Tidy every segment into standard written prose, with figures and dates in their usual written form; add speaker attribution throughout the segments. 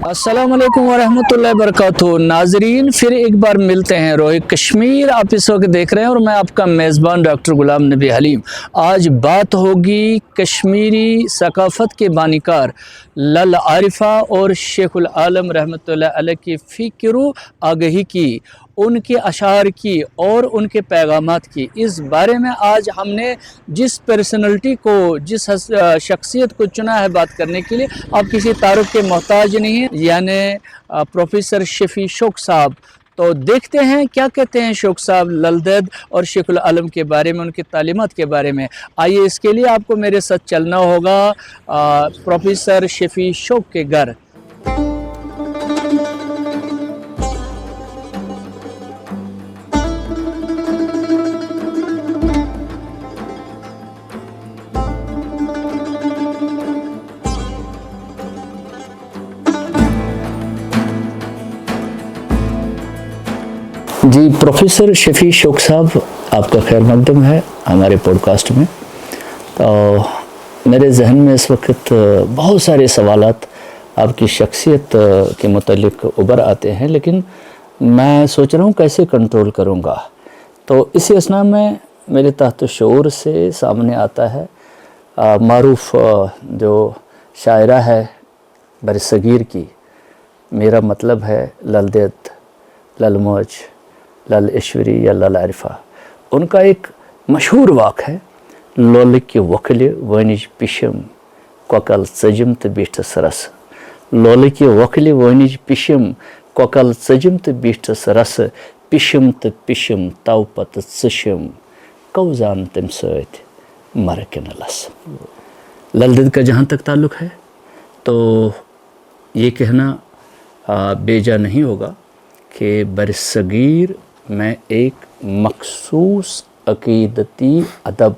Speaker 1: अस्सलाम वालेकुम वरहमतुल्लाहि वबरकातुहू। नाजरीन, फिर एक बार मिलते हैं। रोए कश्मीर आप इस वक्त देख रहे हैं और मैं आपका मेज़बान डॉक्टर गुलाम नबी हलीम। आज बात होगी कश्मीरी सकाफ़त के बानीकार लल आरिफा और शेखुल आलम रहमतुल्लाह अलैह की फ़िक्र आगही की, उनके अशार की और उनके पैगामात की। इस बारे में आज हमने जिस पर्सनलिटी को, जिस शख्सियत को चुना है बात करने के लिए, आप किसी तारुफ के मोहताज नहीं हैं, यानी प्रोफेसर शफी शौक साहब। तो देखते हैं क्या कहते हैं शौक साहब ललदेद और शेखुल आलम के बारे में, उनकी तालीमात के बारे में। आइए, इसके लिए आपको मेरे साथ चलना होगा प्रोफेसर शफी शौक के घर। जी, प्रोफेसर शफी शौक साहब, आपका खैर मकदम है हमारे पॉडकास्ट में। तो मेरे जहन में इस वक्त बहुत सारे सवालात आपकी शख्सियत के मुतालिक उभर आते हैं, लेकिन मैं सोच रहा हूँ कैसे कंट्रोल करूँगा। तो इसी असना में मेरे तहत शऊर से सामने आता है मारूफ जो शायरा है बरसगीर की, मेरा मतलब है ललदेद, ललमौज, लल ईश्वरी या लल आरिफा। उनका एक मशहूर वाक है, लोल के वकल वनिज पिशम कोकल सजिम तो बीठस रस। लोल के वकल वनिज पिशम कोकल सजिम तो बीठस रस। पिशम तो पिशम तव पत सशम कौजान तम सत मर के नलस। ललदेद का जहाँ तक ताल्लुक़ है तो ये कहना बेजा नहीं होगा कि बरसगीर में एक मखसूस अक़ीदती अदब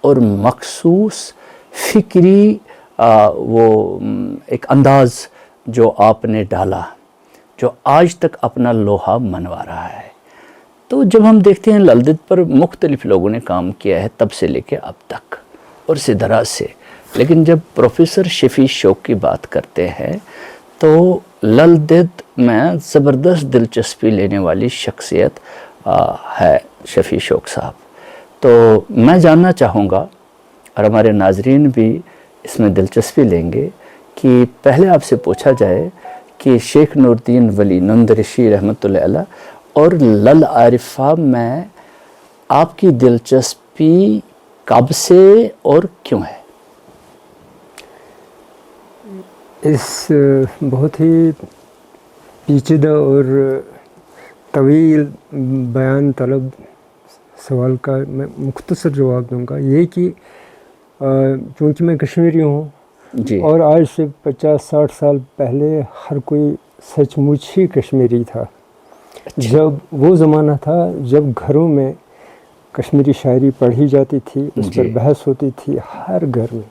Speaker 1: और मखसूस फ़िक्री वो एक अंदाज़ जो आपने डाला, जो आज तक अपना लोहा मनवा रहा है। तो जब हम देखते हैं ललदेद पर मुख्तलिफ़ लोगों ने काम किया है तब से लेकर अब तक और सिदरा से, लेकिन जब प्रोफेसर शफी शौक की बात करते हैं तो ललदेद में ज़बरदस्त दिलचस्पी लेने वाली शख्सियत है शफी शौक साहब। तो मैं जानना चाहूँगा और हमारे नाजरीन भी इसमें दिलचस्पी लेंगे कि पहले आपसे पूछा जाए कि शेख नूरुद्दीन वली नंदरिशी रहमतुल्लाह अलैह और लल आरिफा में आपकी दिलचस्पी कब से और क्यों है?
Speaker 2: इस बहुत ही पेचीदा और तवील बयान तलब सवाल का मैं मुख्तसर जवाब दूंगा। ये कि चूँकि मैं कश्मीरी हूँ और आज से 50-60 साल पहले हर कोई सचमुच ही कश्मीरी था। जब वो ज़माना था जब घरों में कश्मीरी शायरी पढ़ी जाती थी, उस पर बहस होती थी हर घर में।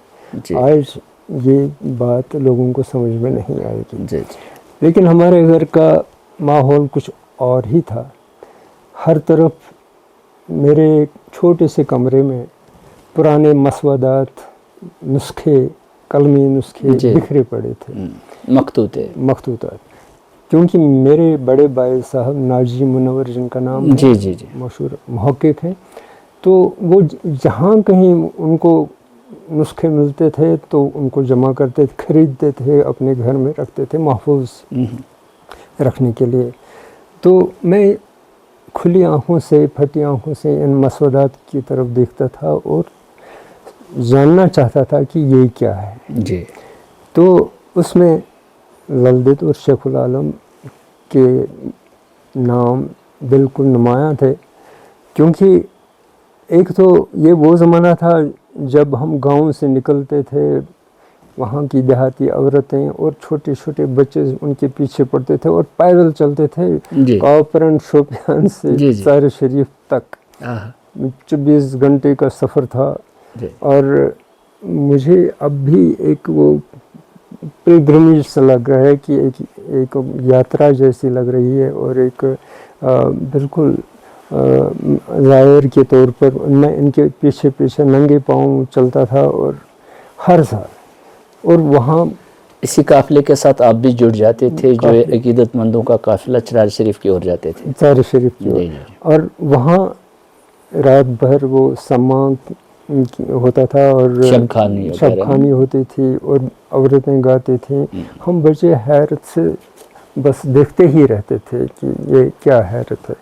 Speaker 2: आज ये बात लोगों को समझ में नहीं आएगी, लेकिन हमारे घर का माहौल कुछ और ही था। हर तरफ मेरे छोटे से कमरे में पुराने मसवदात, नुस्खे, कलमी नुस्खे बिखरे पड़े थे, मखतूतात। क्योंकि मेरे बड़े भाई साहब नाजी मुनव्वर, जिनका नाम मशहूर मुहक्किक है, तो वो जहाँ कहीं उनको नुस्खे मिलते थे तो उनको जमा करते थे, ख़रीदते थे, अपने घर में रखते थे महफूज रखने के लिए। तो मैं खुली आँखों से, फटी आँखों से इन मसवदात की तरफ देखता था और जानना चाहता था कि ये क्या है। तो उसमें ललदेद और शेखुल आलम के नाम बिल्कुल नुमायाँ थे, क्योंकि एक तो ये वो ज़माना था जब हम गांव से निकलते थे, वहाँ की देहाती औरतें और छोटे छोटे बच्चे उनके पीछे पड़ते थे और पैदल चलते थे कापरन शोपियान से ज़ाहिर शरीफ तक। 24 घंटे का सफ़र था और मुझे अब भी एक वो पिलग्रिमेज सा लग रहा है कि एक यात्रा जैसी लग रही है और एक बिल्कुल ज़ाहिर के तौर पर मैं इनके पीछे पीछे नंगे पाँव चलता था और हर साल। और वहाँ
Speaker 1: इसी काफिले के साथ आप भी जुड़ जाते थे, जो अकीदतमंदों का काफिला चरार शरीफ की ओर जाते थे?
Speaker 2: चार शरीफ की
Speaker 1: जी,
Speaker 2: ओर।
Speaker 1: जी।
Speaker 2: और वहाँ रात भर वो सम्मा होता था और
Speaker 1: शब खानी
Speaker 2: शब खानी होती थी और औरतें गाती थी। हम बच्चे हैरत से बस देखते ही रहते थे कि ये क्या हैरत है।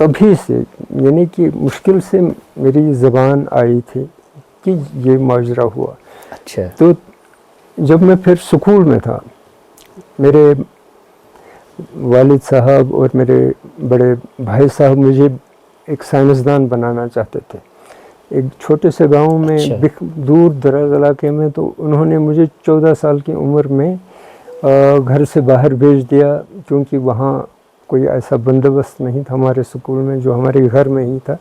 Speaker 2: तभी से यानी कि मुश्किल से मेरी ज़बान आई थी कि ये माजरा हुआ।
Speaker 1: अच्छा।
Speaker 2: तो जब मैं फिर स्कूल में था, मेरे वालिद साहब और मेरे बड़े भाई साहब मुझे एक साइंसदान बनाना चाहते थे। एक छोटे से गांव में
Speaker 1: अच्छा।
Speaker 2: दूर दराज इलाके में, तो उन्होंने मुझे 14 साल की उम्र में घर से बाहर भेज दिया, क्योंकि वहाँ कोई ऐसा बंदोबस्त नहीं था हमारे स्कूल में जो हमारे घर में ही था।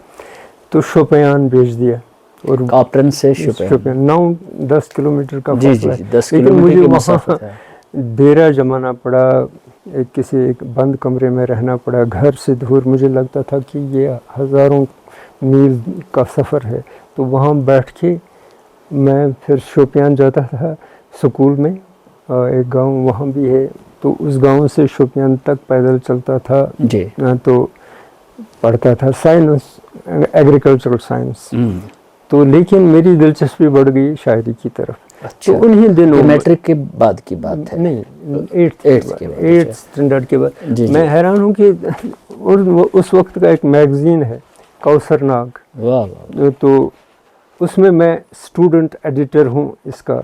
Speaker 2: तो शोपियान भेज दिया और
Speaker 1: कापरन से शोपियान
Speaker 2: 9-10 किलोमीटर का
Speaker 1: जी,
Speaker 2: फासला
Speaker 1: जी,
Speaker 2: है।
Speaker 1: 10
Speaker 2: लेकिन
Speaker 1: किलोमीटर
Speaker 2: मुझे
Speaker 1: की
Speaker 2: वहाँ
Speaker 1: मसाफत है।
Speaker 2: डेरा जमाना पड़ा, एक बंद कमरे में रहना पड़ा, घर से दूर। मुझे लगता था कि ये हज़ारों मील का सफ़र है। तो वहाँ बैठ के मैं फिर शोपियान जाता था स्कूल में। एक गांव वहाँ भी है, तो उस गांव से शोपियान तक पैदल चलता था
Speaker 1: जी।
Speaker 2: तो पढ़ता था साइंस, एग्रीकल्चरल साइंस। तो लेकिन मेरी दिलचस्पी बढ़ गई शायरी की तरफ।
Speaker 1: अच्छा।
Speaker 2: तो उन्हीं दिनों
Speaker 1: मैट्रिक के बाद की बात है?
Speaker 2: नहीं, 8th स्टैंडर्ड के बाद। मैं हैरान हूँ कि और उस वक्त का एक मैगज़ीन है कौसरनाग।
Speaker 1: वाह वाह।
Speaker 2: तो उसमें मैं स्टूडेंट एडिटर हूँ इसका।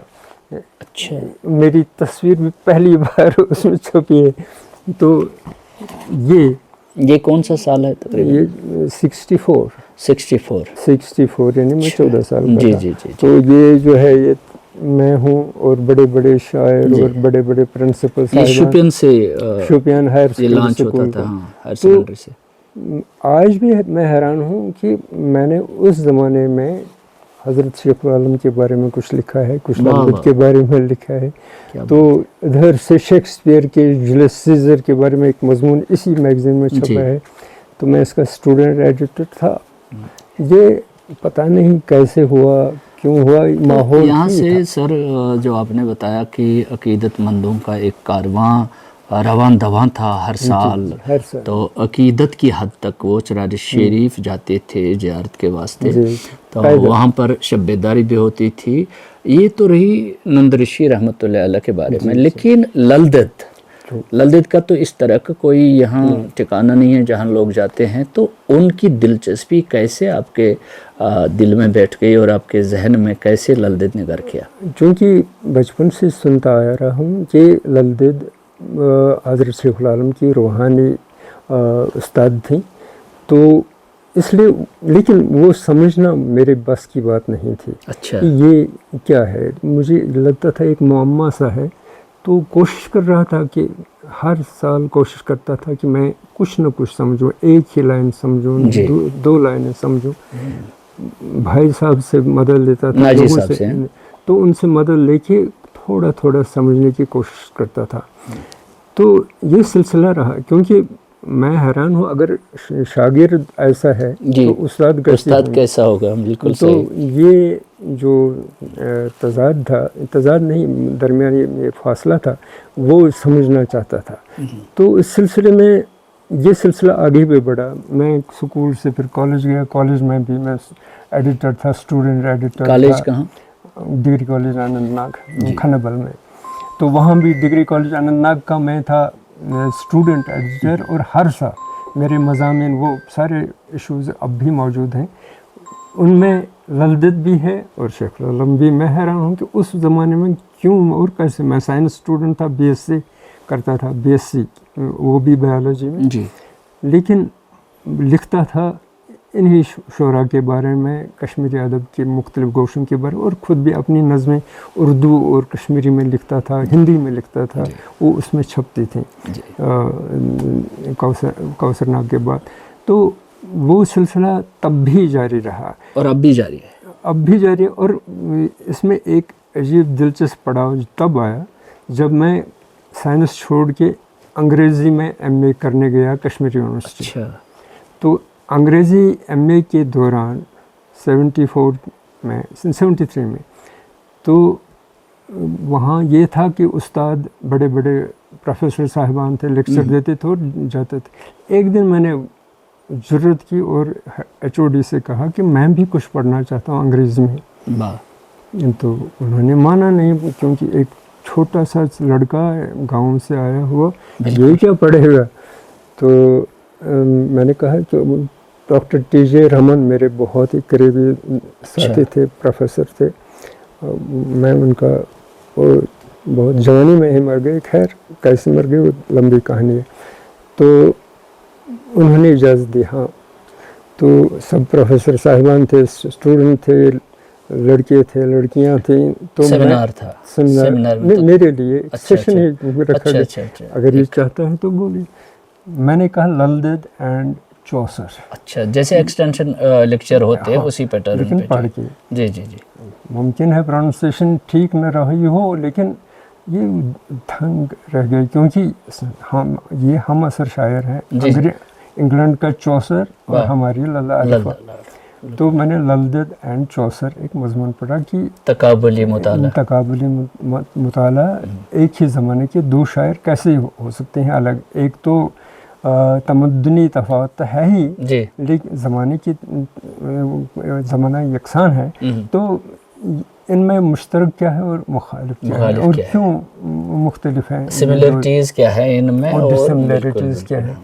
Speaker 1: अच्छा।
Speaker 2: मेरी तस्वीर भी पहली बार उसमें छपी है। तो
Speaker 1: ये कौन सा साल है तकरीबन?
Speaker 2: ये 64 यानी मैं 14 साल का
Speaker 1: जी,
Speaker 2: था।
Speaker 1: जी, जी।
Speaker 2: तो ये जो है ये मैं हूँ और बड़े बड़े शायर और बड़े बड़े प्रिंसिपल
Speaker 1: ये शोपियान से
Speaker 2: शोपियान हायर
Speaker 1: लॉन्च होता था। हायर सेकेंडरी से।
Speaker 2: आज भी मैं हैरान हूँ कि मैंने उस ज़माने में हज़रत शेख आलम के बारे में कुछ लिखा है, कुछ ललदत के बारे में लिखा है। तो इधर से शेक्सपियर के, जुलियस सीजर के बारे में एक मजमून इसी मैगज़ीन में छपा है। तो मैं इसका स्टूडेंट एडिटर था। ये पता नहीं कैसे हुआ, क्यों हुआ, माहौल
Speaker 1: यहाँ से सर जो आपने बताया कि अकीदतमंदों का एक कारवां रवान दवां था हर साल, तो अकीदत की हद तक वो चरार शरीफ जाते थे ज़ियारत के वास्ते। तो वहाँ पर शब्बेदारी भी होती थी। ये तो रही नंदरिशी रहमतुल्लाह अलैह के बारे में। लेकिन ललदत का तो इस तरह का कोई यहाँ ठिकाना नहीं है जहाँ लोग जाते हैं। तो उनकी दिलचस्पी कैसे आपके दिल में बैठ गई और आपके जहन में कैसे ललदत ने घर किया?
Speaker 2: क्योंकि बचपन से सुनता आ रहा हूँ कि ललदत हज़रत शेख आलम की रूहानी उस्ताद थी। तो इसलिए, लेकिन वो समझना मेरे बस की बात नहीं थी।
Speaker 1: अच्छा।
Speaker 2: कि ये क्या है, मुझे लगता था एक मुअम्मा सा है। तो कोशिश कर रहा था कि हर साल कोशिश करता था कि मैं कुछ न कुछ समझूं, एक ही लाइन समझूं, दो लाइनें समझूं। भाई साहब से मदद लेता था, लोगों से, तो उनसे मदद लेके थोड़ा थोड़ा समझने की कोशिश करता था। तो ये सिलसिला रहा। क्योंकि मैं हैरान हूँ, अगर शागिर्द ऐसा है तो उस्ताद
Speaker 1: कैसा होगा? बिल्कुल
Speaker 2: तो
Speaker 1: सही।
Speaker 2: ये जो तजाद था, तजाद नहीं, दरमियानी ये फासला था, वो समझना चाहता था। तो इस सिलसिले में ये सिलसिला आगे भी बढ़ा। मैं स्कूल से फिर कॉलेज गया। कॉलेज में भी मैं एडिटर था, स्टूडेंट एडिटर।
Speaker 1: कॉलेज कहाँ?
Speaker 2: डिग्री कॉलेज आनंदनाग खनबल में। तो वहाँ भी डिग्री कॉलेज आनंदनाग का मैं था स्टूडेंट एडिटर। और हर साल मेरे मज़ामिन, वो सारे इश्यूज़ अब भी मौजूद हैं, उनमें ललदत भी है और शेख आलम भी। मैं हैरान हूँ कि उस ज़माने में क्यों और कैसे। मैं साइंस स्टूडेंट था, बीएससी करता था, बीएससी वो भी बायोलॉजी में
Speaker 1: जी।
Speaker 2: लेकिन लिखता था इन्हीं शोरा के बारे में, कश्मीरी अदब के मुख्तलिफ गोशों के बारे में। और ख़ुद भी अपनी नज़में उर्दू और कश्मीरी में लिखता था, हिंदी में लिखता था। वो उसमें छपती थी कौसरनाग के बाद। तो वो सिलसिला तब भी जारी रहा
Speaker 1: और अब भी जारी है।
Speaker 2: अब भी जारी है। और इसमें एक अजीब दिलचस्प पड़ाव तब आया जब मैं साइंस छोड़ के अंग्रेज़ी में एमए करने गया कश्मीर यूनिवर्सिटी।
Speaker 1: अच्छा।
Speaker 2: तो अंग्रेज़ी एमए के दौरान 73 में, तो वहाँ ये था कि उस्ताद बड़े बड़े प्रोफेसर साहिबान थे, लेक्चर देते थे और जाते थे। एक दिन मैंने ज़रूरत की और HOD से कहा कि मैं भी कुछ पढ़ना चाहता हूँ अंग्रेज़ी में।
Speaker 1: वाह।
Speaker 2: तो उन्होंने माना नहीं, क्योंकि एक छोटा सा लड़का गांव से आया हुआ ये क्या पढ़ेगा। तो मैंने कहा तो डॉक्टर TJ रमन मेरे बहुत ही करीबी साथी थे, प्रोफेसर थे। मैं उनका, वो बहुत जवानी में ही मर गए, खैर कैसे मर गए वो लंबी कहानी है। तो उन्होंने इजाज़त दी। हाँ, तो सब प्रोफेसर साहिबान थे, स्टूडेंट थे, लड़के थे, लड़कियां थी। तो
Speaker 1: सेमिनार था,
Speaker 2: सेमिनार मेरे लिए सेशन ही रखा गया। अगर ये चाहता है तो बोलिए। मैंने कहा ललदेद एंड चौसर।
Speaker 1: अच्छा, जैसे एक्सटेंशन लेक्चर होते हैं उसी पैटर्न
Speaker 2: लेकिन
Speaker 1: पे।
Speaker 2: पढ़ के
Speaker 1: जी जी जी।
Speaker 2: मुमकिन है प्रोनाउंसिएशन ठीक न रही हो, लेकिन ये ढंग रह गए, क्योंकि हम असर शायर हैं। इंग्लैंड का चौसर और हमारी लल्ला अरिफा। तो मैंने ललदेद एंड चौसर एक मजमून पढ़ा कि तकाबुली मुताला एक ही ज़माने के दो शायर कैसे हो सकते हैं अलग। एक तो तमद्दुनी तफावत है ही, लेकिन ज़माना यकसान है। तो इनमें मुश्तरक क्या है और मुखालिफ क्या है, और क्यों मुख्तलिफ हैं,
Speaker 1: सिमिलरिटीज़ क्या है इनमें
Speaker 2: और डिसिमिलरिटीज़ क्या है।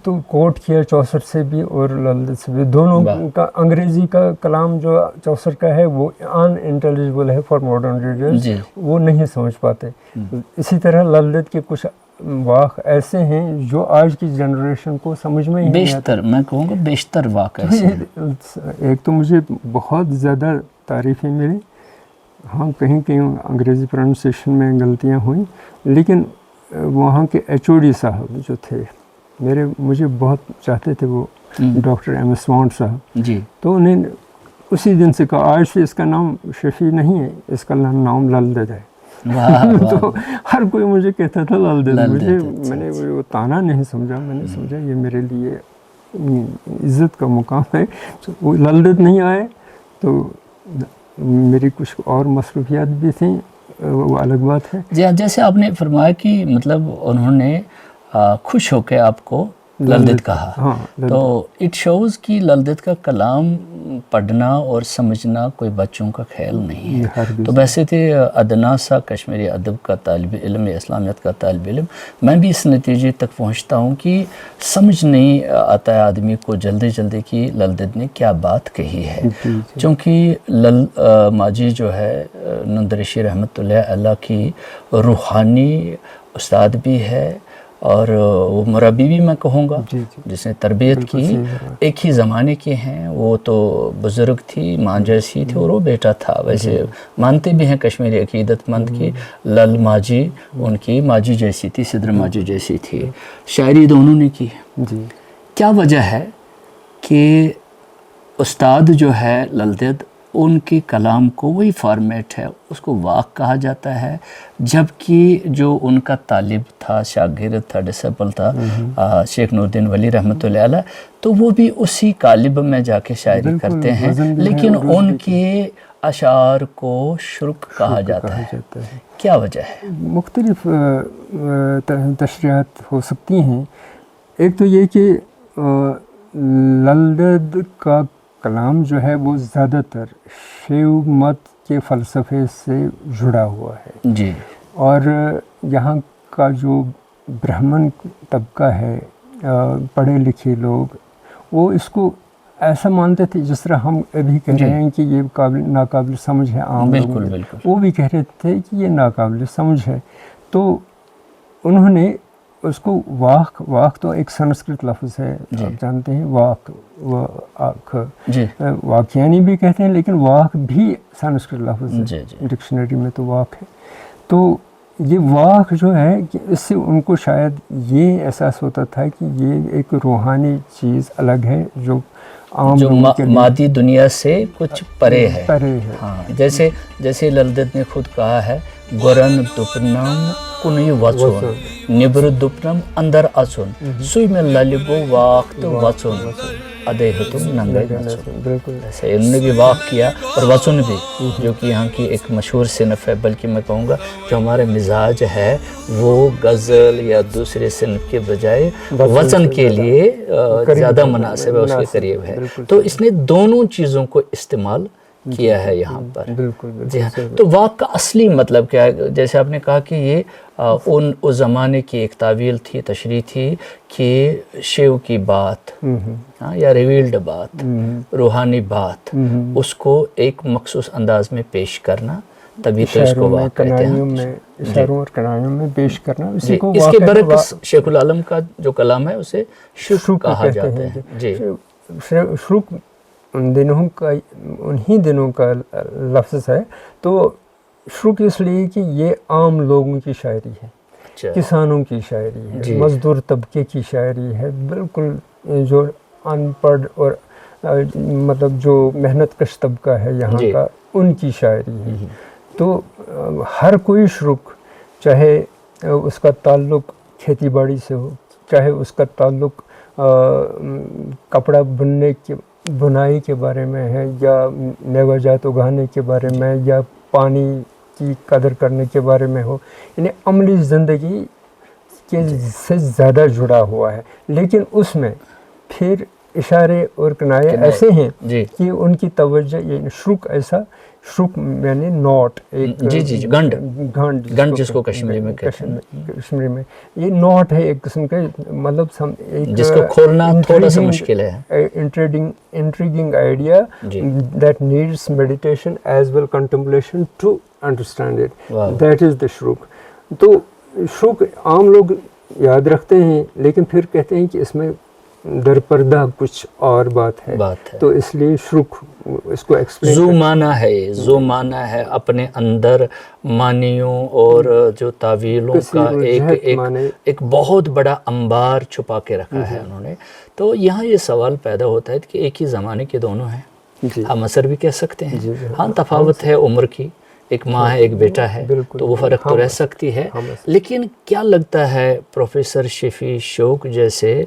Speaker 2: तो कोट किया चौसर से भी और ललदेद से भी। दोनों का अंग्रेज़ी का कलाम जो चौसर का है वो अनइंटेलिजिबल है फॉर मॉडर्न रीडर्स, वो नहीं समझ पाते। इसी तरह ललदेद के कुछ वाक़ ऐसे हैं जो आज की जनरेशन को समझ में ही नहीं आते।
Speaker 1: मैं कहूँगा बेशतर वाक़ ऐसे हैं।
Speaker 2: एक तो मुझे बहुत ज़्यादा तारीफ़ें मिली। हाँ, कहीं कहीं अंग्रेज़ी प्रोनाउंसिएशन में गलतियाँ हुई, लेकिन वहाँ के HOD साहब जो थे मुझे बहुत चाहते थे, वो डॉक्टर MS स्वांट साहब
Speaker 1: जी। तो
Speaker 2: उन्हें उसी दिन से कहा आज से इसका नाम शफी नहीं है, इसका नाम ललदेद है। तो हर कोई मुझे कहता था ललदेद। मैंने वो ताना नहीं समझा, मैंने समझा ये मेरे लिए इज़्ज़त का मुकाम है। वो ललदेद नहीं आए तो मेरी कुछ और मसरूफियात भी थी, वो अलग बात है।
Speaker 1: जैसे आपने फरमाया कि मतलब उन्होंने खुश होकर आपको ललदेद कहा।
Speaker 2: हाँ,
Speaker 1: तो इट शोज़ कि ललदेद का कलाम पढ़ना और समझना कोई बच्चों का ख्याल नहीं है। तो वैसे थे अदना सा कश्मीरी अदब का तालिब इल्म, इस्लामियत का तालिब इल्म, मैं भी इस नतीजे तक पहुँचता हूँ कि समझ नहीं आता है आदमी को जल्दी जल्दी कि ललदेद ने क्या बात कही है। क्योंकि माजी जो है नंदरिशी रहमतुल्लाह अलैह की रूहानी उस्ताद भी है और वो मुरब्बी भी मैं कहूँगा, जिसने तरबियत की। एक ही ज़माने के हैं, वो तो बुज़ुर्ग थी, माँ जैसी थी और वो बेटा था। वैसे मानते भी हैं कश्मीरी अकीदतमंद की लल माजी उनकी माजी जैसी थी, सिद्र माजी जैसी थी। शायरी दोनों ने की। क्या वजह है कि उस्ताद जो है ललदेद, उनके कलाम को वही फॉर्मेट है, उसको वाक़ कहा जाता है, जबकि जो उनका तालिब था, शागिर्द था, डिसेबल था, शेख नूरुद्दीन वली रहमतुल्लाह अलैह, तो वो भी उसी कालिब में जाके शायरी करते हैं, लेकिन उनके अशार को शुर्क कहा जाता है। क्या वजह है?
Speaker 2: मुख्तलिफ तशरीहात हो सकती हैं। एक तो ये कि ललदेद का कलाम जो है वो ज़्यादातर शैव मत के फ़लसफ़े से जुड़ा हुआ है
Speaker 1: जी।
Speaker 2: और यहाँ का जो ब्राह्मण तबका है, पढ़े लिखे लोग, वो इसको ऐसा मानते थे जिस तरह हम अभी कह रहे हैं कि ये नाकाबिल समझ है आम
Speaker 1: बिल्कुल,
Speaker 2: लोगों।
Speaker 1: बिल्कुल।
Speaker 2: वो भी कह रहे थे कि ये नाकाबिल समझ है। तो उन्होंने उसको वाक़ तो एक संस्कृत लफ्ज़ है, आप जानते हैं, वाक़यानी भी कहते हैं, लेकिन वाक़ भी संस्कृत लफ्ज़ है। डिक्शनरी में तो वाक़ है। तो ये वाक़ जो है कि इससे उनको शायद ये एहसास होता था कि ये एक रूहानी चीज़ अलग है जो
Speaker 1: मादी दुनिया से कुछ परे है।
Speaker 2: हाँ,
Speaker 1: जैसे ललदेद ने खुद कहा है, गोरन दुपनम कुनी वचुन निब्र दुपनम अंदर अचुन सुई में ललिबो वक्त वचुन। अदेहतुम नंगे
Speaker 2: बिल्कुल
Speaker 1: ऐसे इन्होंने भी वाक़ किया और वज़न भी, जो कि यहाँ की एक मशहूर सिनफ है, बल्कि मैं कहूँगा जो हमारे मिजाज है वो गज़ल या दूसरे सिनफ के बजाय वज़न के लिए ज़्यादा मुनासिब है, उसके करीब है। तो इसने दोनों चीज़ों को इस्तेमाल किया है यहाँ पर।
Speaker 2: बिल्कुल
Speaker 1: जी हाँ। तो वाक़ का असली मतलब क्या है? जैसे आपने कहा कि ये उस ज़माने की एक तावील थी, तशरीह थी कि शिव की बात, हाँ, या रिवील्ड बात, रूहानी बात, उसको एक मखसूस अंदाज में पेश करना, तभी तो इसको वाक़ कहते हैं।
Speaker 2: इशारों और कनायों में पेश करना, इसी को
Speaker 1: इसके बरक्स शेखुल आलम का जो कलाम है उसे शुक कहा जाता है। जी,
Speaker 2: शुक उन दिनों का, उन्हीं दिनों का लफ्ज़ है। तो शुक इसलिए कि ये आम लोगों की शायरी है, किसानों की शायरी है, मज़दूर तबके की शायरी है, बिल्कुल जो अनपढ़ और मतलब जो मेहनत कश तबका है यहाँ का, उनकी शायरी है। तो हर कोई शुक, चाहे उसका ताल्लुक़ खेती बाड़ी से हो, चाहे उसका ताल्लुक़ कपड़ा बुनाई के बारे में है, या मेवाजात उगाने के बारे में, या पानी की कदर करने के बारे में हो, यानी अमली ज़िंदगी के से ज़्यादा जुड़ा हुआ है। लेकिन उसमें फिर इशारे और किनाये ऐसे हैं कि उनकी तवज्जो, ये शुक ऐसा, शुक यानी नॉट, एक
Speaker 1: गंड जिसको कश्मीरी में कहते हैं,
Speaker 2: कश्मीरी में ये नॉट है एक किस्म का, मतलब एक
Speaker 1: जिसको खोलना थोड़ा सा मुश्किल है,
Speaker 2: intriguing idea that needs meditation as well contemplation to understand it, that is the शुक। तो शुक आम लोग याद रखते हैं, लेकिन फिर कहते हैं कि इसमें दरपर्दा कुछ और बात है। तो इसलिए शुक इसको एक्सप्लेन,
Speaker 1: जो माना है अपने अंदर मानियों और जो तावीलों का एक बहुत बड़ा अंबार छुपा के रखा है उन्होंने। तो यहाँ ये सवाल पैदा होता है कि एक ही ज़माने के दोनों हैं, हम असर भी कह सकते हैं। हाँ, तफावत है उम्र की, एक माँ है एक बेटा है, तो वो फ़र्क तो रह सकती है। लेकिन क्या लगता है प्रोफेसर शफी शौक जैसे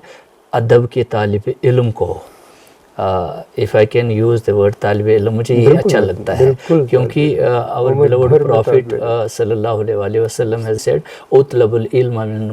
Speaker 1: अदब के तालिब इल्म को, if I can use the word तालिब इल्म, मुझे ये अच्छा लगता है, क्योंकि आवर बिलोवेड प्रॉफिट सल्लल्लाहु अलैहि वसल्लम हैज़ सेड उतलबुल इल्म मिन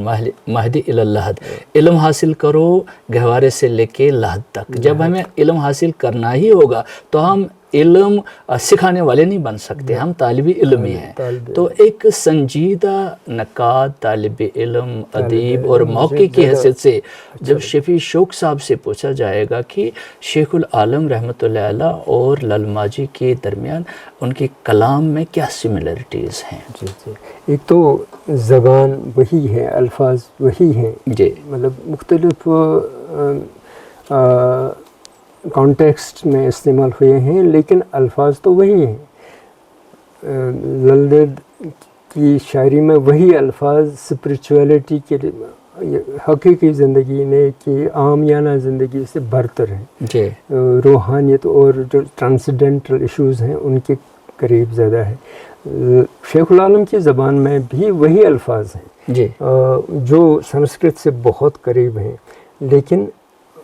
Speaker 1: महदी इलल लहद, इल्म हासिल करो गहवारे से लेके लहद तक। जब हमें इल्म हासिल करना ही होगा तो हम इल्म सिखाने वाले नहीं बन सकते, हम तालिबी इल्म ही हैं। तो एक संजीदा नकाद तालिब इल्म, अदीब और मौके की हैसियत से जब शफी शौक साहब से पूछा जाएगा कि शेखुल आलम रहमतुल्लाह अलैह और ललमाजी के दरमियान उनके कलाम में क्या सिमिलरिटीज़ हैं?
Speaker 2: जी, एक तो ज़बान वही है, अल्फाज वही हैं जी, मतलब मुख्तलिफ कॉन्टेक्स्ट में इस्तेमाल हुए हैं, लेकिन अल्फाज तो वही हैं। ललदद की शायरी में वही अल्फाज स्पिरिचुअलिटी के हकीकी ज़िंदगी ने कि आमियाना ज़िंदगी से बरतर हैं, रूहानियत और जो ट्रांसेंडेंटल इश्यूज़ हैं उनके करीब ज़्यादा है। शेखुल आलम की ज़बान में भी वही अल्फाज हैं जी, जो संस्कृत से बहुत करीब हैं, लेकिन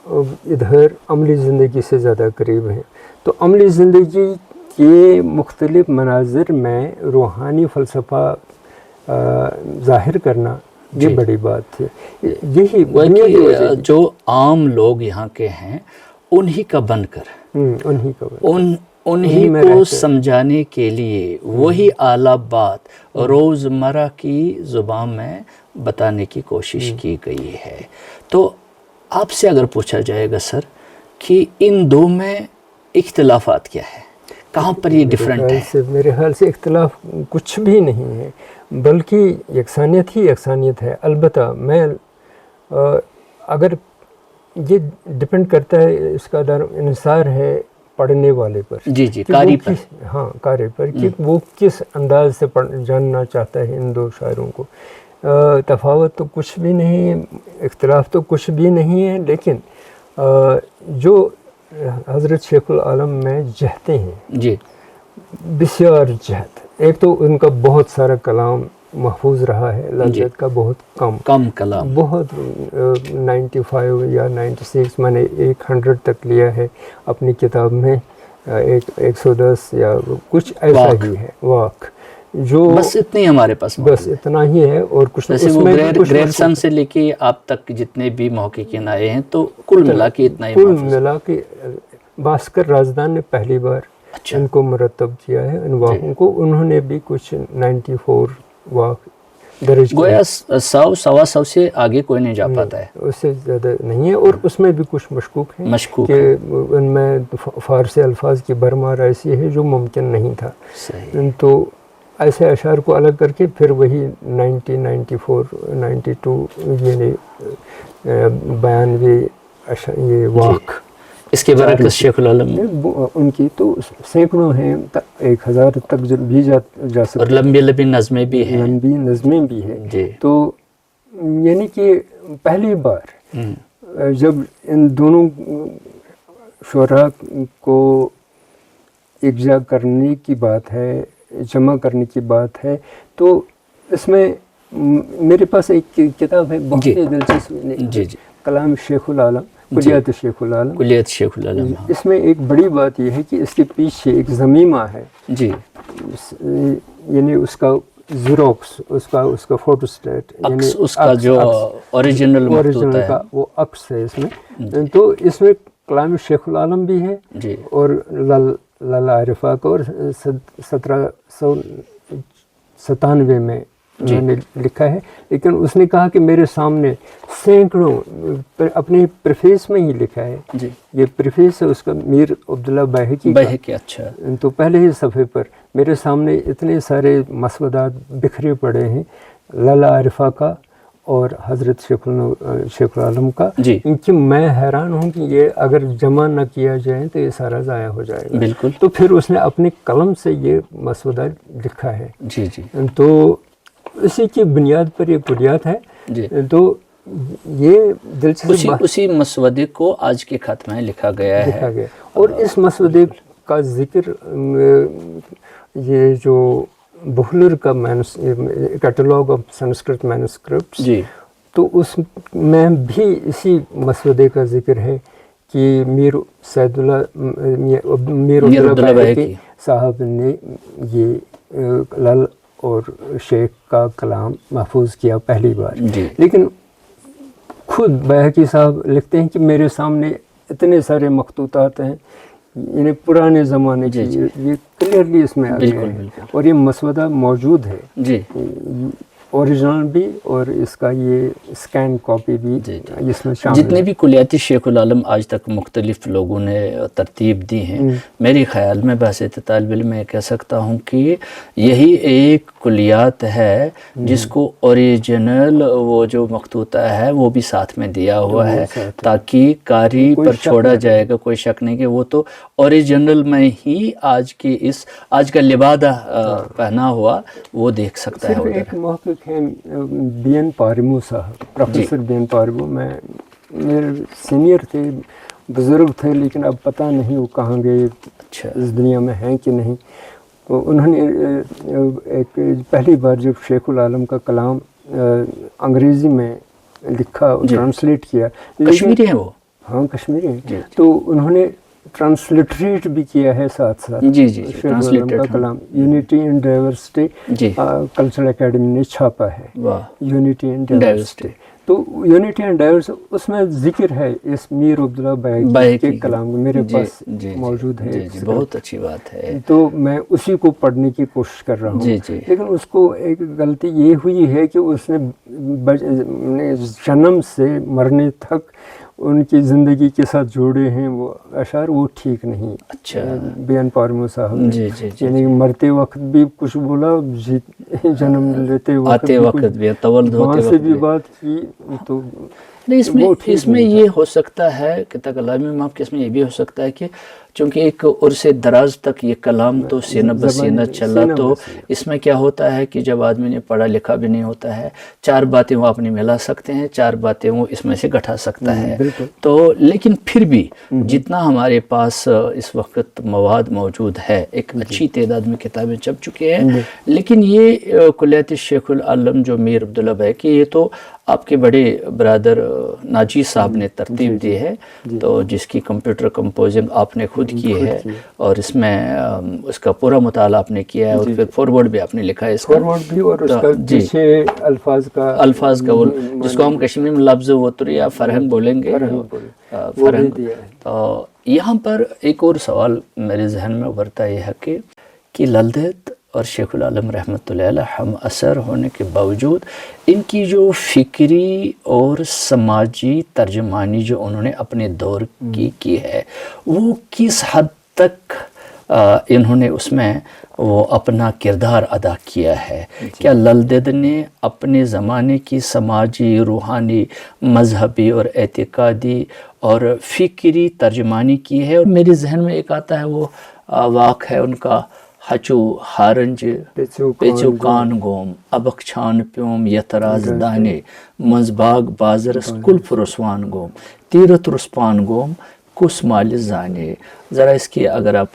Speaker 2: इधर अमली ज़िंदगी से ज़्यादा करीब हैं। तो अमली ज़िंदगी के मुख्तलिफ मनाजिर में रूहानी फ़लसफ़ा ज़ाहिर करना ये बड़ी बात थी। यही
Speaker 1: जो आम लोग यहाँ के हैं उन्हीं का बनकर उन्हीं को समझाने के लिए वही आला बात रोज़मर्रा की ज़ुबान में बताने की कोशिश की गई है। तो आपसे अगर पूछा जाएगा सर कि इन दो में इख्तिलाफात क्या है, कहाँ पर ये डिफरेंट है?
Speaker 2: मेरे ख्याल से इख्तिलाफ कुछ भी नहीं है, बल्कि यकसानियत ही यकसानियत है। अलबत्ता मैं अगर ये डिपेंड करता है, इसका इंसार है पढ़ने वाले पर,
Speaker 1: जी जी, कारी पर,
Speaker 2: हाँ कारी पर, कि वो किस अंदाज से जानना चाहता है इन दो शायरों को। तफावत तो कुछ भी नहीं है, इख्तिलाफ तो कुछ भी नहीं है, लेकिन जो हज़रत शेखुल आलम में जहते हैं जी, बिस्यार जहत, एक तो उनका बहुत सारा कलाम महफूज रहा है, लज्जत का बहुत
Speaker 1: कम कलाम,
Speaker 2: बहुत 95 या 96 मैंने 100 तक लिया है अपनी किताब में, 110 या कुछ ऐसा ही है वाक, जो
Speaker 1: बस इतनी हमारे पास
Speaker 2: बस इतना ही है। और कुछ
Speaker 1: जैसे वो ग्रेगसन से लेके आप तक जितने भी महक़िक़ीन आए हैं, तो कुल मिला के इतना ही,
Speaker 2: कुल मिला के भास्कर राजदान ने पहली बार इनको मुरतब किया है, इन वाकों को। उन्होंने भी कुछ 94 वाक दर्ज किया।
Speaker 1: गोया 100-125 से आगे कोई नहीं जा पाता है,
Speaker 2: उससे ज़्यादा नहीं है। और उसमें भी कुछ मशकूक हैं कि उनमें फ़ारसी अल्फाज की भरमार ऐसी है जो मुमकिन नहीं था।
Speaker 1: सही।
Speaker 2: तो ऐसे अशार को अलग करके फिर वही 90, 94, 92 यानी 92 ये वाक,
Speaker 1: इसके बरकत शेखुल आलम
Speaker 2: उनकी तो सैकड़ों हैं, 1000 तक भी जा सकते,
Speaker 1: और लंबी नज़में भी हैं,
Speaker 2: लंबी नज़में भी हैं
Speaker 1: जी।
Speaker 2: तो यानी कि पहली बार जब इन दोनों शुरा को इकजा करने की बात है, जमा करने की बात है, तो इसमें मेरे पास एक किताब है बहुत ही दिलचस्प, कलाम शेखुल आलम, कुलियत शेखुल आलम,
Speaker 1: कुलियत शेखुल आलम।
Speaker 2: इसमें एक बड़ी बात यह है कि इसके पीछे एक ज़मीमा है जी, यानी उसका ज़ेरॉक्स, उसका फोटोस्टेट, यानी
Speaker 1: उसका जो ओरिजिनल
Speaker 2: का वो अक्स है इसमें। तो इसमें कलाम शेखुल आलम भी है
Speaker 1: जी,
Speaker 2: और लाला आरिफा को, और 1797 में उन्होंने लिखा है। लेकिन उसने कहा कि मेरे सामने सैकड़ों, अपने प्रीफेस में ही लिखा है जी, ये प्रीफेस है उसका मीर अब्दुल्ला बैहकी।
Speaker 1: अच्छा।
Speaker 2: तो पहले ही सफ़े पर मेरे सामने इतने सारे मसवदात बिखरे पड़े हैं, लाला आरिफा का और हज़रत शेखुल आलम का, क्योंकि मैं हैरान हूँ कि ये अगर जमा न किया जाए तो ये सारा ज़ाया हो जाएगा।
Speaker 1: बिल्कुल।
Speaker 2: तो फिर उसने अपने कलम से ये मसवदा लिखा है
Speaker 1: जी जी।
Speaker 2: तो इसी की बुनियाद पर ये कुलियात है जी। तो ये दिलचस्प
Speaker 1: उसी मसवदे को आज के खत में लिखा गया।
Speaker 2: और इस मसवदे का जिक्र ये जो बुहलर का कैटलॉग ऑफ संस्कृत मैन्युस्क्रिप्ट्स जी, तो उसमें भी इसी मसवदे का जिक्र है कि मीर अब्दुल्ला बैहकी साहब ने ये लाल और शेख का कलाम महफूज किया पहली बार। लेकिन खुद बैहकी साहब लिखते हैं कि मेरे सामने इतने सारे मखतूतात हैं, इन्हें पुराने ज़माने की, ये क्लियरली इसमें आ गया है, और ये मसवदा मौजूद है जी, ओरिजिनल भी और इसका ये स्कैन कॉपी भी इसमें शामिल।
Speaker 1: जितने भी कुलियाती शेखुल आलम आज तक मुख्तलिफ लोगों ने तरतीब दी हैं, मेरे ख़्याल में बहसीत तालिब इल्म में कह सकता हूँ कि यही एक कुलियात है जिसको ओरिजिनल वो जो मखतूता है वो भी साथ में दिया हुआ है, ताकि कारी पर छोड़ा जाएगा, कोई शक नहीं कि वो तो ओरिजिनल में ही आज का लिबादा पहना हुआ वो देख सकता है।
Speaker 2: एक महक़िक़ हैं बीएन पारिमू साहब, प्रोफेसर बीएन पारिमू, मेरे सीनियर थे, बुज़ुर्ग थे, लेकिन अब पता नहीं वो कहाँ गए, इस दुनिया में हैं कि नहीं। तो उन्होंने एक पहली बार जब शेखुल आलम का कलाम अंग्रेज़ी में लिखा, ट्रांसलेट किया,
Speaker 1: कश्मीरी है वो,
Speaker 2: हाँ कश्मीरी है, तो उन्होंने ट्रांसलिटरेट भी किया है साथ साथ
Speaker 1: जी जी,
Speaker 2: ट्रांसलेटेड का कलाम unity and diversity cultural academy ने छापा है, यूनिटी एंड डाइवर्सिटी। तो यूनिटी एंड डाइवर्सिटी उसमें जिक्र है इस मीर अब्दुल्ला बैहकी के कलाम को, मेरे पास मौजूद है।
Speaker 1: बहुत अच्छी बात है।
Speaker 2: तो मैं उसी को पढ़ने की कोशिश कर रहा हूँ, लेकिन उसको एक गलती ये हुई है कि उसने जन्म से मरने तक उनकी ज़िंदगी के साथ जोड़े हैं वो अशार, वो ठीक नहीं।
Speaker 1: अच्छा।
Speaker 2: बीएन पारिमू साहब ने यानी मरते वक्त भी कुछ बोला, जन्म लेते वक्त भी, वहाँ से भी बात की, तो
Speaker 1: نہیں،
Speaker 2: وہ ٹھیک
Speaker 1: اس میں
Speaker 2: نہیں
Speaker 1: یہ ہو سکتا ہے کہ کلامی میں آپ کے اس میں یہ بھی ہو سکتا ہے کہ چونکہ ایک عرصے دراز تک یہ کلام تو سینہ بسینہ چلا، تو اس میں کیا ہوتا ہے کہ جب آدمی نے پڑھا لکھا بھی نہیں ہوتا ہے، چار باتیں وہ اپنی ملا سکتے ہیں، چار باتیں وہ اس میں سے گٹھا سکتا ہے،
Speaker 2: بالکل۔
Speaker 1: تو لیکن پھر بھی جتنا ہمارے پاس اس وقت مواد موجود ہے، ایک اچھی تعداد میں کتابیں چھپ چکے ہیں، لیکن یہ کلیت الشیخ العالم جو میر عبداللہ بھائی کی، یہ تو آپ کے بڑے برادر ناجی صاحب نے ترتیب دی ہے، تو جس کی کمپیوٹر کمپوزنگ آپ نے خود کی ہے، اور اس میں اس کا پورا مطالعہ آپ نے کیا ہے، اور پھر فارورڈ بھی آپ نے لکھا ہے اس کا،
Speaker 2: فارورڈ بھی، اور اس کا پیچھے الفاظ کا
Speaker 1: وہ جس کو ہم کشمیر میں لفظ وطر یا فرہنگ بولیں گے، فرہنگ۔ تو یہاں پر ایک اور سوال میرے ذہن میں ابھرتا یہ ہے کہ للدیت اور شیخ العالم رحمۃ اللہ علیہ ہم اثر ہونے کے باوجود ان کی جو فکری اور سماجی ترجمانی جو انہوں نے اپنے دور کی ہے، وہ کس حد تک انہوں نے اس میں وہ اپنا کردار ادا کیا ہے؟ کیا للدید نے اپنے زمانے کی سماجی، روحانی، مذہبی اور اعتقادی اور فکری ترجمانی کی ہے؟ اور میرے ذہن میں ایک آتا ہے وہ واقع ہے ان کا، ہچو ہارنج پیچو کان گوم ابک چھان پیوم یتراز دانے مزباغ بازرس کلف رسوان گوم تیرت رسپان گوم کس مال زانے۔ ذرا اس کی اگر آپ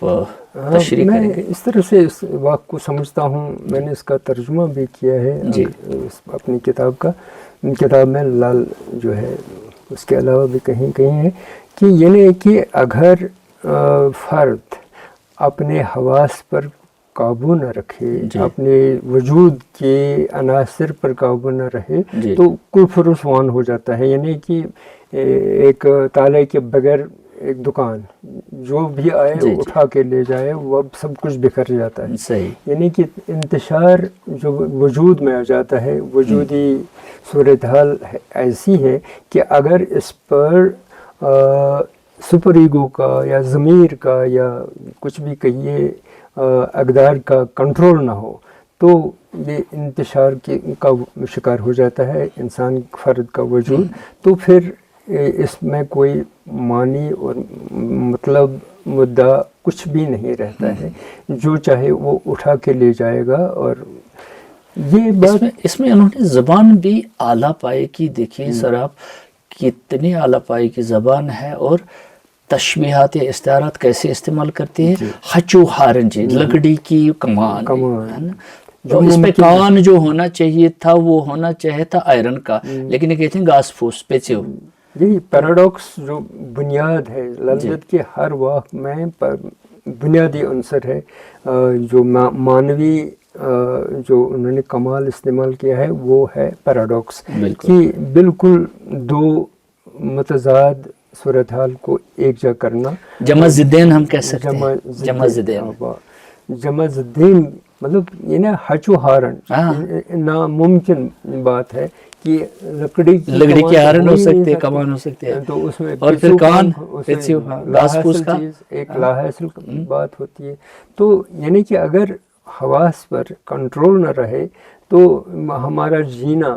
Speaker 1: تشریح کریں گے۔
Speaker 2: میں اس طرح سے اس واقع کو سمجھتا ہوں، میں نے اس کا ترجمہ بھی کیا ہے اپنی کتاب میں، لال جو ہے اس کے علاوہ بھی کہیں کہیں ہے کہ یعنی کہ اگر فرد اپنے حواس پر قابو نہ رکھے، اپنے وجود کے عناصر پر قابو نہ رہے، تو کفر رسوان ہو جاتا ہے۔ یعنی کہ ایک تالے کے بغیر ایک دکان، جو بھی آئے اٹھا کے لے جائے، وہ اب سب کچھ بکھر جاتا ہے۔
Speaker 1: صحیح۔
Speaker 2: یعنی کہ انتشار جو وجود میں آ جاتا ہے، وجودی صورتحال ایسی ہے کہ اگر اس پر سپر ایگو کا یا ضمیر کا یا کچھ بھی کہیے اقدار کا کنٹرول نہ ہو، تو یہ انتشار کا شکار ہو جاتا ہے انسان فرد کا وجود۔ تو پھر اس میں کوئی معنی اور مطلب مدعا کچھ بھی نہیں رہتا ہے، جو چاہے وہ اٹھا کے لے جائے گا۔ اور یہ بات
Speaker 1: اس میں انہوں نے زبان بھی اعلیٰ پائے کی، دیکھیے سر آپ کتنی اعلیٰ پائے کی زبان ہے، اور تشبیہات یا استعارات کیسے استعمال کرتی ہے۔ ہچو ہارنجی، لکڑی کی کمان، جو اس پہ کان جو ہونا چاہیے تھا وہ ہونا چاہیے تھا آئرن کا، لیکن یہ کہتے ہیں گاس پھوس پیچھو۔
Speaker 2: یہی پیراڈاکس جو بنیاد ہے للدیت کے ہر واقع میں بنیادی عنصر ہے، جو معنوی جو انہوں نے کمال استعمال کیا ہے وہ ہے پیراڈاکس، کہ بالکل دو متضاد صورتحال کو ایک جا کرنا۔
Speaker 1: جمع ضدین ہم کہہ سکتے ہیں، جمع ضدین،
Speaker 2: جمع ضدین مطلب یہ نا ہچو ہارن، ناممکن بات ہے کہ لکڑی
Speaker 1: کی ہارن ہو سکتے، کمان ہو سکتے ہیں،
Speaker 2: تو اس میں
Speaker 1: اور پھر کان
Speaker 2: لاحاصل چیز ایک لاحاصل بات ہوتی ہے۔ تو یعنی کہ اگر حواس پر کنٹرول نہ رہے تو ہمارا جینا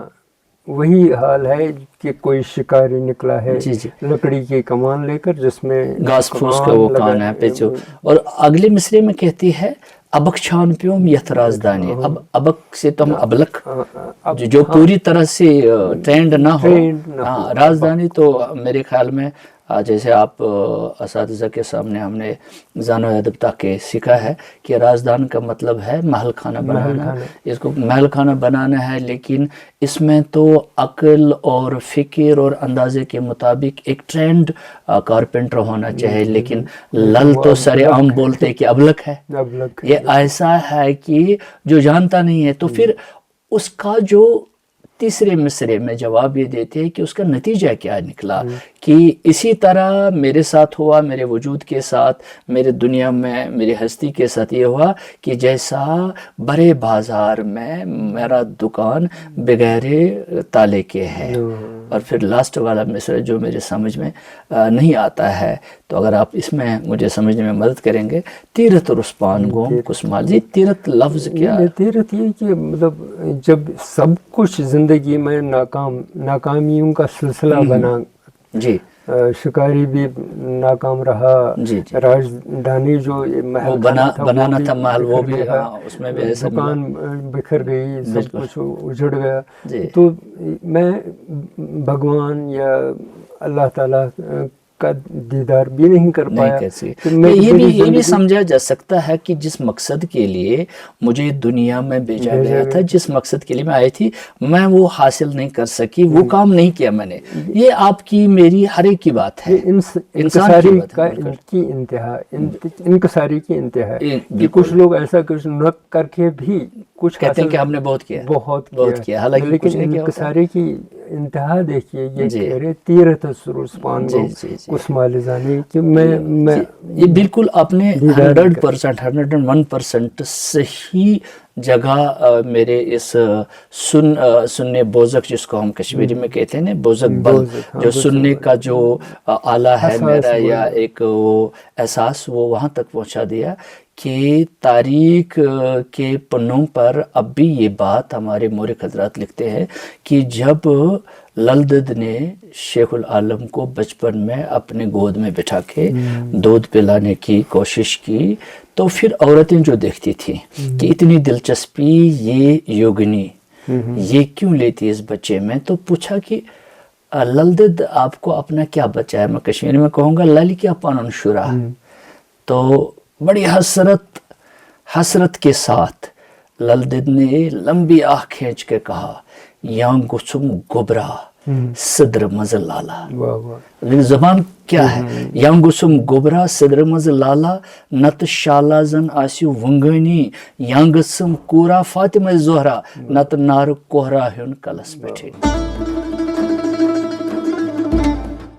Speaker 2: وہی حال ہے کہ کوئی شکاری نکلا ہے لکڑی کی کمان لے کر، جس میں
Speaker 1: گاس پھوس کا وہ کان ہے پیچھو۔ اور اگلے مصرے میں کہتی ہے ابک چھان پیوم یت رازدانی۔ اب ابک سے تو ہم ابلک، جو پوری طرح سے ٹرینڈ نہ ہو، رازدانی تو میرے خیال میں جیسے آپ اساتذہ کے سامنے ہم نے زان و ادب تاکہ سیکھا ہے کہ رازدان کا مطلب ہے محل خانہ بنانا، اس کو محل خانہ بنانا ہے، لیکن اس میں تو عقل اور فکر اور اندازے کے مطابق ایک ٹرینڈ کارپینٹر ہونا چاہیے، لیکن لل تو سر عام بولتے کہ ابلک ہے۔ یہ ایسا ہے کہ جو جانتا نہیں ہے، تو پھر اس کا جو تیسرے مصرے میں جواب یہ دیتے ہیں کہ اس کا نتیجہ کیا نکلا، کہ اسی طرح میرے ساتھ ہوا، میرے وجود کے ساتھ، میرے دنیا میں، میری ہستی کے ساتھ یہ ہوا کہ جیسا بڑے بازار میں میرا دکان بغیر تالے کے ہے، اور پھر لاسٹ والا مصرع جو میرے سمجھ میں نہیں آتا ہے، تو اگر آپ اس میں مجھے سمجھنے میں مدد کریں گے. تیرت رسپان گوم کسمال، جی تیرت لفظ کیا؟
Speaker 2: تیرت یہ کہ مطلب جب سب کچھ زندگی میں ناکامیوں کا سلسلہ بنا،
Speaker 1: جی
Speaker 2: شکاری بھی ناکام رہا،
Speaker 1: جی جی
Speaker 2: راجدھانی جو محل
Speaker 1: بنانا تھا محل وہ بھی، اس میں بھی ایسا
Speaker 2: دکان بکھر گئی، سب کچھ اجڑ گیا.
Speaker 1: جی.
Speaker 2: تو میں بھگوان یا اللہ تعالیٰ کا دیدار بھی نہیں کر پایا.
Speaker 1: یہ بھی سمجھا جا سکتا ہے کہ جس مقصد کے لیے مجھے دنیا میں بھیجا گیا تھا، جس مقصد کے لیے میں آئی تھی، میں وہ حاصل نہیں کر سکی، وہ کام نہیں کیا میں نے. یہ آپ کی میری ہر ایک کی بات ہے،
Speaker 2: انکساری کی انتہا، انکساری کی انتہا ہے کہ کچھ لوگ ایسا کچھ نہ کر کے بھی کچھ
Speaker 1: کہتے ہیں کہ ہم نے بہت کیا، حالانکہ
Speaker 2: لیکن انکساری کی انتہا دیکھیے. یہ کہہ رہے تیرت رسپان گوم کسمال زانی کہ میں
Speaker 1: یہ بالکل آپ نے 101% صحیح جگہ میرے اس سننے بوزک، جس کو ہم کشمیری میں کہتے ہیں نا، بوزک بل، جو سننے کا جو آلہ ہے میرا یا ایک وہ احساس، وہ وہاں تک پہنچا دیا کہ تاریخ کے پنوں پر اب بھی یہ بات ہمارے مورخ حضرات لکھتے ہیں کہ جب لل دید نے شیخ العالم کو بچپن میں اپنے گود میں بٹھا کے دودھ پلانے کی کوشش کی، تو پھر عورتیں جو دیکھتی تھیں کہ اتنی دلچسپی یہ یوگنی یہ کیوں لیتی اس بچے میں، تو پوچھا کہ لل دید آپ کو اپنا کیا بچہ ہے؟ میں کشمیری میں کہوں گا للی کیا پانن شورا. تو بڑی حسرت کے ساتھ لل دید نے لمبی آہ کھینچ کے کہا، یاں گچھم گبرا صدر مز لالا. زبان کیا ہے؟ یاں گچھم گبرا صدر مز لالا، نت شالا زن آسیو ونگنی، یاں گچھم کورا فاطمہ زہرا، نت نار کوہرا ہن کلس پٹھے.